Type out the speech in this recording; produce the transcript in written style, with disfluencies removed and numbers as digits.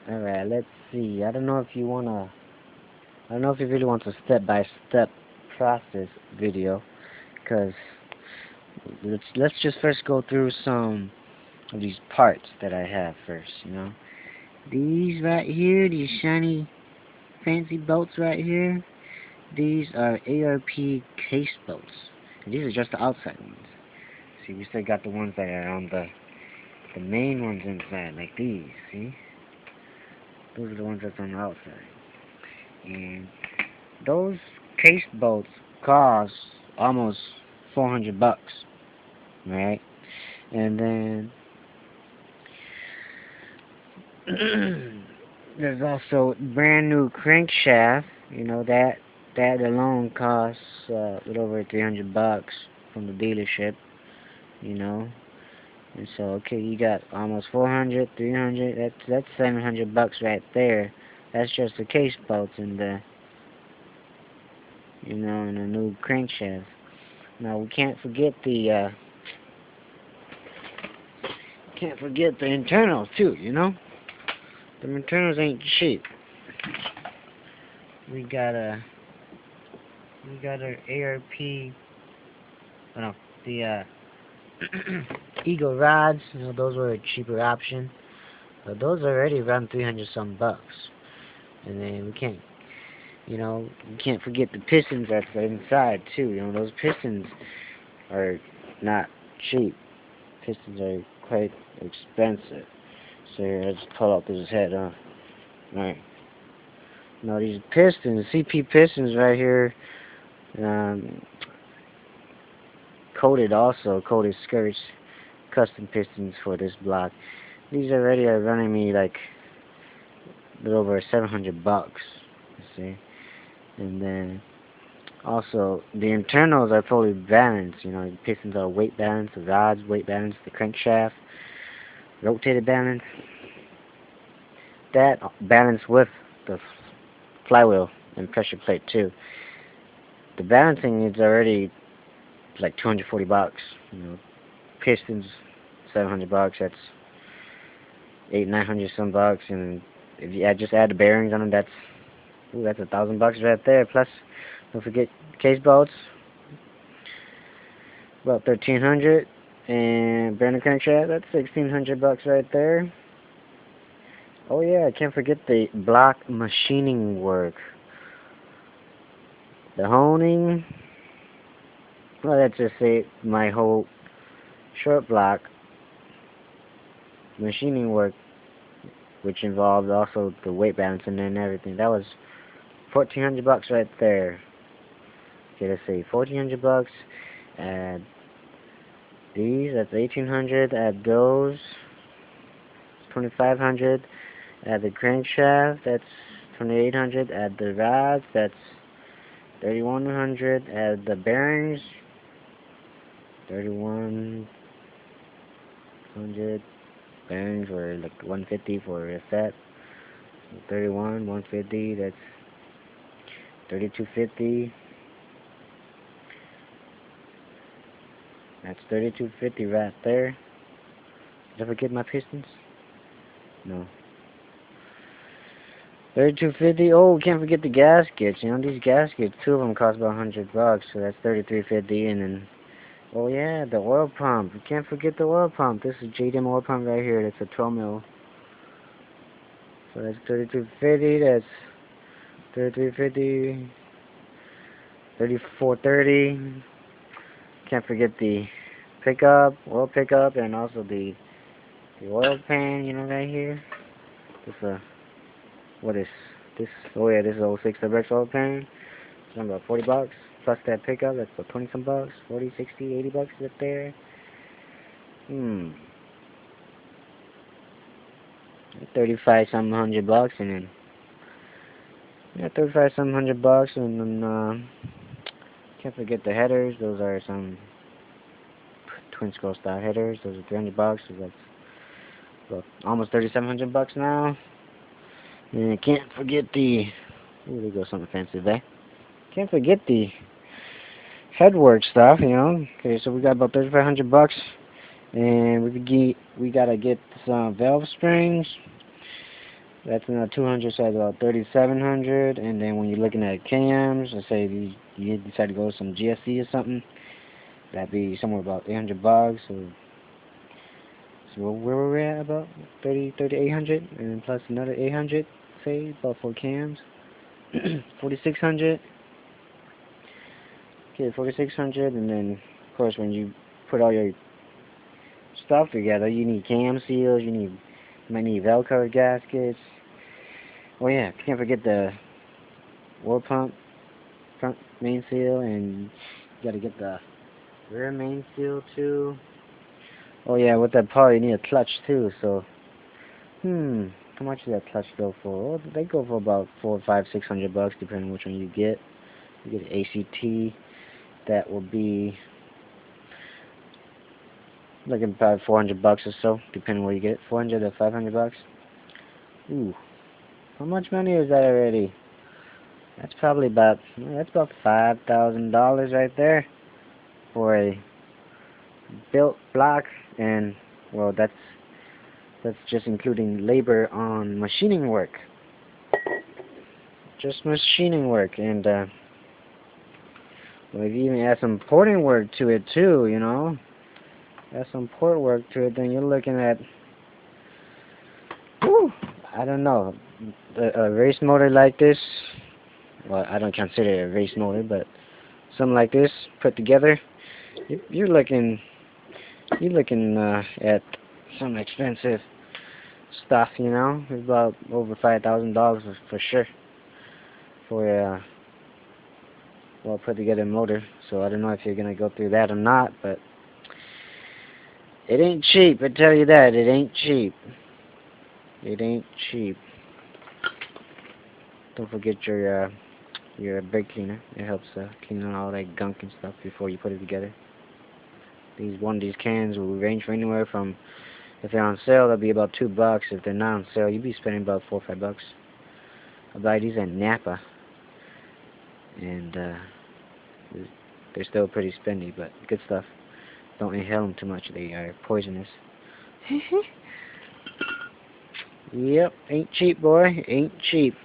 Alright, let's see. I don't know if you really want a step-by-step process video, because let's just first go through some of these parts that I have first. These right here, these shiny, fancy bolts right here, these are ARP case bolts. And these are just the outside ones. See, we still got the ones that are on the main ones inside, like these, see? Those are the ones that's on the outside. And those case bolts cost almost $400, right? And then there's also brand new crankshaft. That alone costs a little over $300 from the dealership. You know, and so okay, you got almost 400, 300. That's $700 right there. That's just the case bolts and and a new crankshaft. Now we can't forget the internals too. The internals ain't cheap. We got a we got our ARP. Oh no, the Eagle rods. Those were a cheaper option. But those are already around 300 some bucks. And then we can't forget the pistons that's inside too. Those pistons are not cheap. Pistons are quite expensive. So here, let's pull out this head, Alright. Now these pistons, CP pistons right here, um, coated skirts, custom pistons for this block. These already are running me like a little over $700, you see. And then also the internals are fully balanced. The pistons are weight balanced, the rods weight balanced, the crankshaft rotated balance. That balanced with the flywheel and pressure plate too. The balancing is already like $240. Pistons $700. That's 900 some bucks, and if you just add the bearings on them, that's $1,000 right there. Plus, don't forget case bolts, about 1,300, and brand new crankshaft, that's $1,600 right there. Oh yeah, I can't forget the block machining work, the honing. Well, let's just say my whole short block machining work, which involved also the weight balancing and everything. That was $1,400 right there. Okay, let's see, $1,400. Add these, that's $1,800. Add those, $2,500. Add the crankshaft, that's $2,800. Add the rods, that's $3,100. Add the bearings, $3,100. Bearings were like $150 for a set. 31, 150. That's $3,250. That's $3,250 right there. Did I forget my pistons? No. $3,250. Oh, can't forget the gaskets. These gaskets, two of them cost about $100, so that's $3,350. And then, oh yeah, the oil pump. You can't forget the oil pump. This is JDM oil pump right here. That's a 12 mil. So that's $3,250. That's $3,350. $3,430. Can't forget the oil pickup, and also the oil pan. Right here. This what is this? Oh yeah, this is 06 WX oil pan. It's about $40. Plus that pickup, that's about 20 some bucks. 40, 60, 80 bucks right there. 35 some $100, and then 35 some $100, and then can't forget the headers. Those are some twin scroll style headers. Those are $300, so that's about almost $3,700 now. And can't forget the there goes something fancy there. Can't forget the headwork stuff. Okay, so we got about $3,500, and we gotta get some valve springs. That's another 200, so that's about 3,700. And then when you're looking at cams, let's say you decide to go with some GSC or something, that'd be somewhere about $800. So where were we at, about 3,800, and then plus another 800, say about 4 cams, 4,600. Okay, 4,600, and then of course when you put all your stuff together, you need cam seals, you might need Velcro gaskets. Oh yeah, can't forget the oil pump front main seal, and you gotta get the rear main seal too. Oh yeah, with that power you need a clutch too. So how much does that clutch go for? Well, they go for about $400, $500, $600 depending on which one you get. You get an ACT, that will be looking about $400 or so, depending where you get it. $400 to $500. Ooh, how much money is that already? That's probably about $5,000 right there for a built block, and well, that's just including labor on machining work. Just machining work, and well, if you even add some porting work to it too, you know, add some port work to it, then you're looking at, whew, I don't know, a race motor like this. Well, I don't consider it a race motor, but something like this put together, you're looking at some expensive stuff, you know. It's about over $5,000 for sure for a well put together motor. So I don't know if you're gonna go through that or not, but it ain't cheap. I tell you that, it ain't cheap. It ain't cheap. Don't forget your brake cleaner. It helps clean out all that gunk and stuff before you put it together. One of these cans will range from anywhere from, if they're on sale, they'll be about $2. If they're not on sale, you'll be spending about $4 or $5. I buy these at Napa, and they're still pretty spendy, but good stuff. Don't inhale them too much; they are poisonous. Yep, ain't cheap, boy. Ain't cheap.